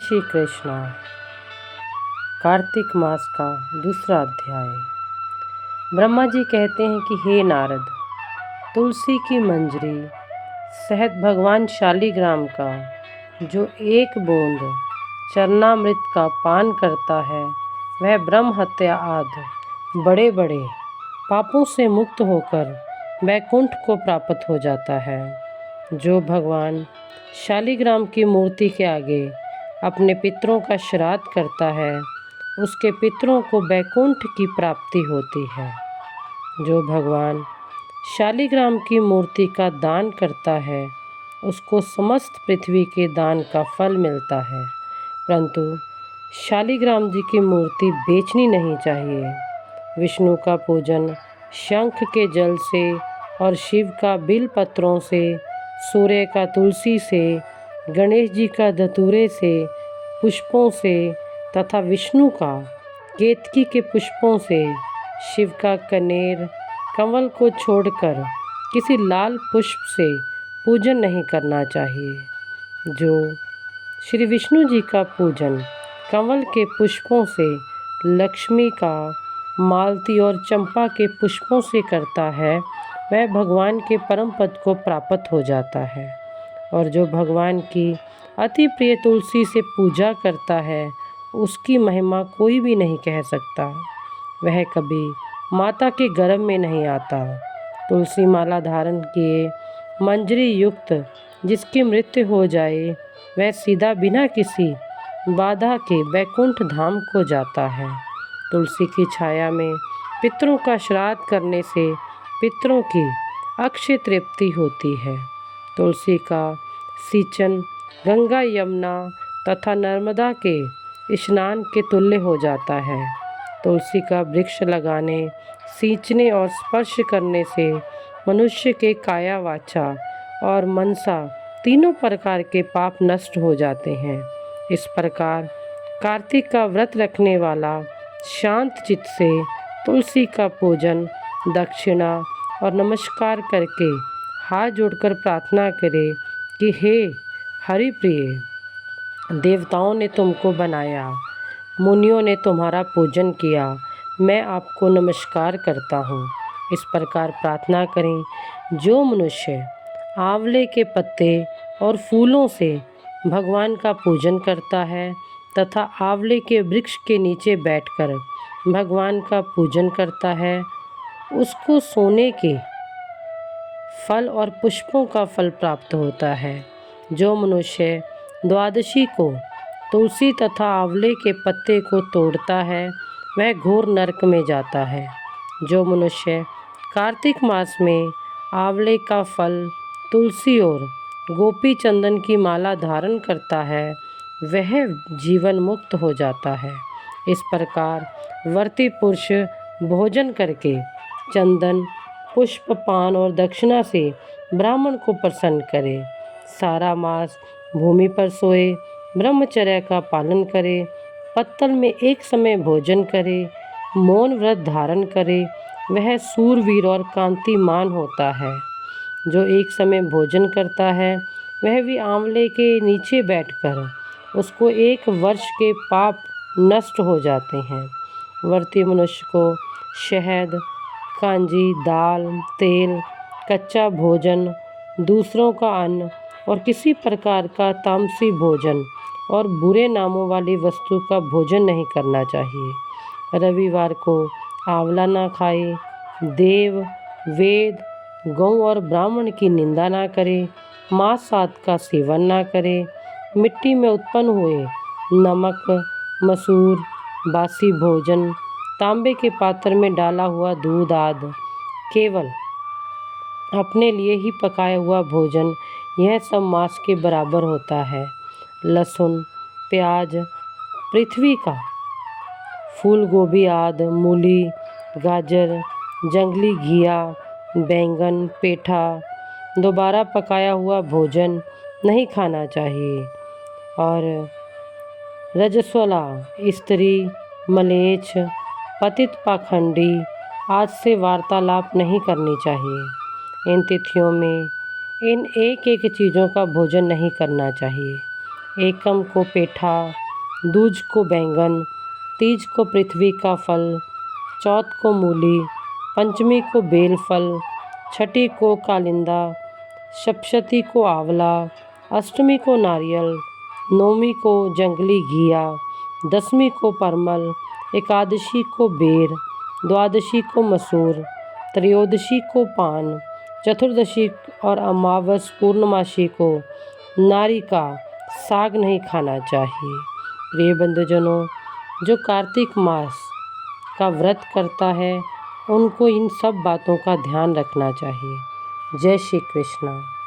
श्री कृष्णा। कार्तिक मास का दूसरा अध्याय। ब्रह्मा जी कहते हैं कि हे नारद, तुलसी की मंजरी शहद भगवान शालिग्राम का जो एक बूंद चरणामृत का पान करता है वह ब्रह्म हत्या आदि बड़े बड़े पापों से मुक्त होकर वैकुंठ को प्राप्त हो जाता है। जो भगवान शालिग्राम की मूर्ति के आगे अपने पितरों का श्राद्ध करता है उसके पितरों को वैकुंठ की प्राप्ति होती है। जो भगवान शालिग्राम की मूर्ति का दान करता है उसको समस्त पृथ्वी के दान का फल मिलता है, परंतु शालिग्राम जी की मूर्ति बेचनी नहीं चाहिए। विष्णु का पूजन शंख के जल से और शिव का बिल पत्रों से, सूर्य का तुलसी से, गणेश जी का धतूरे से पुष्पों से तथा विष्णु का केतकी के पुष्पों से, शिव का कनेर कमल को छोड़कर किसी लाल पुष्प से पूजन नहीं करना चाहिए। जो श्री विष्णु जी का पूजन कमल के पुष्पों से, लक्ष्मी का मालती और चंपा के पुष्पों से करता है वह भगवान के परम पद को प्राप्त हो जाता है। और जो भगवान की अति प्रिय तुलसी से पूजा करता है उसकी महिमा कोई भी नहीं कह सकता। वह कभी माता के गर्भ में नहीं आता। तुलसी माला धारण किए मंजरी युक्त जिसकी मृत्यु हो जाए वह सीधा बिना किसी बाधा के वैकुंठ धाम को जाता है। तुलसी की छाया में पितरों का श्राद्ध करने से पितरों की अक्षय तृप्ति होती है। तुलसी का सिंचन गंगा यमुना तथा नर्मदा के स्नान के तुल्य हो जाता है। तुलसी का वृक्ष लगाने, सींचने और स्पर्श करने से मनुष्य के काया, वाचा और मनसा तीनों प्रकार के पाप नष्ट हो जाते हैं। इस प्रकार कार्तिक का व्रत रखने वाला शांत चित्त से तुलसी का पूजन, दक्षिणा और नमस्कार करके हाथ जोड़कर प्रार्थना करे कि हे हरि प्रिय, देवताओं ने तुमको बनाया, मुनियों ने तुम्हारा पूजन किया, मैं आपको नमस्कार करता हूँ। इस प्रकार प्रार्थना करें। जो मनुष्य आंवले के पत्ते और फूलों से भगवान का पूजन करता है तथा आंवले के वृक्ष के नीचे बैठकर भगवान का पूजन करता है उसको सोने के फल और पुष्पों का फल प्राप्त होता है। जो मनुष्य द्वादशी को तुलसी तथा आंवले के पत्ते को तोड़ता है वह घोर नरक में जाता है। जो मनुष्य कार्तिक मास में आंवले का फल, तुलसी और गोपी चंदन की माला धारण करता है वह जीवन मुक्त हो जाता है। इस प्रकार व्रती पुरुष भोजन करके चंदन, पुष्प, पान और दक्षिणा से ब्राह्मण को प्रसन्न करे, सारा मास भूमि पर सोए, ब्रह्मचर्य का पालन करे, पत्तल में एक समय भोजन करे, मौन व्रत धारण करे, वह सूरवीर और कांतिमान होता है। जो एक समय भोजन करता है वह भी आंवले के नीचे बैठकर उसको 1 वर्ष के पाप नष्ट हो जाते हैं। व्रती मनुष्य को शहद, कांजी, दाल, तेल, कच्चा भोजन, दूसरों का अन्न और किसी प्रकार का तामसी भोजन और बुरे नामों वाली वस्तु का भोजन नहीं करना चाहिए। रविवार को आंवला ना खाए, देव, वेद, गौ और ब्राह्मण की निंदा ना करे, मांस आदि का सेवन ना करे, मिट्टी में उत्पन्न हुए नमक, मसूर, बासी भोजन, तांबे के पात्र में डाला हुआ दूध आदि केवल अपने लिए ही पकाया हुआ भोजन, यह सब मांस के बराबर होता है। लहसुन, प्याज, पृथ्वी का फूल गोभी आदि, मूली, गाजर, जंगली घिया, बैंगन, पेठा, दोबारा पकाया हुआ भोजन नहीं खाना चाहिए। और रजस्वला, स्त्री, मलेच्छ, पतित, पाखंडी आदि से वार्तालाप नहीं करनी चाहिए। इन तिथियों में इन एक एक चीज़ों का भोजन नहीं करना चाहिए। एकम को पेठा, दूज को बैंगन, तीज को पृथ्वी का फल, चौथ को मूली, पंचमी को बेल फल, छठी को कालिंदा, सप्तमी को आंवला, अष्टमी को नारियल, नौमी को जंगली घिया, दसवीं को परमल, एकादशी को बेर, द्वादशी को मसूर, त्रयोदशी को पान, चतुर्दशी और अमावस पूर्णमासी को नारी का साग नहीं खाना चाहिए। प्रिय बंधुजनों, जो कार्तिक मास का व्रत करता है उनको इन सब बातों का ध्यान रखना चाहिए। जय श्री कृष्ण।